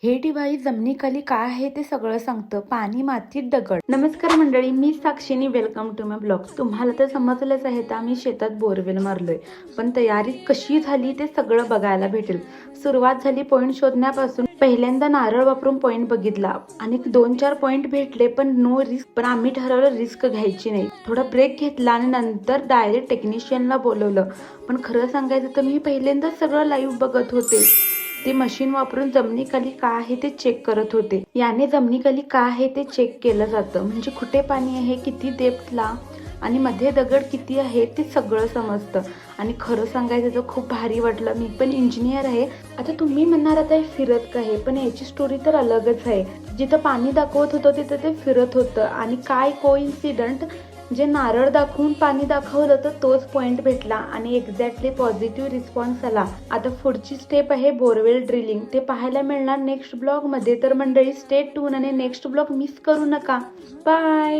हे डिव्हाइस जमिनीखाली काय आहे ते सगळं सांगतं. पाणी, माती, दगड. नमस्कार मंडळी, मी साक्षीनी. Welcome to my blog. तुम्हाला तर समजलंच आहे, तर आम्ही शेतात बोरवेल मारलोय, पण तयारी कशी झाली ते सगळं बघायला भेटेल. सुरुवात झाली पॉइंट शोधण्यापासून. पहिल्यांदा नारळ वापरून पॉइंट बघितला आणि 2-4 पॉइंट भेटले, पण नो रिस्क. पण आम्ही ठरवलं रिस्क घ्यायची नाही. थोडा ब्रेक घेतला आणि नंतर डायरेक्ट टेक्निशियनला बोलवलं. पण खरं सांगायचं तर मी पहिल्यांदाच सगळं लाईव्ह बघत होते. ते मशीन वापरून जमिनीखाली काय आहे ते चेक करत होते. याने जमिनीखाली काय आहे ते चेक केलं जातं, म्हणजे कुठे पाणी आहे, किती डेप्थला आणि मध्ये दगड किती आहे ते सगळं समजतं. आणि खरं सांगायचं तर खूप भारी वाटलं. मी पण इंजिनियर आहे. आता तुम्ही म्हणणार आता हे फिरत का आहे, पण याची स्टोरी तर अलगच आहे. जिथं पाणी दाखवत होतं तिथं ते फिरत होतं. आणि काय कोइन्सिडंट, जे नारळ दाखवून पाणी दाखवलं तर तोच पॉइंट भेटला आणि एक्झॅक्टली पॉझिटिव्ह रिस्पॉन्स आला. आता पुढची स्टेप आहे बोरवेल ड्रिलिंग. ते पाहायला मिळणार नेक्स्ट ब्लॉग मध्ये. तर मंडळी स्टे ट्यून आणि नेक्स्ट ब्लॉग मिस करू नका. बाय.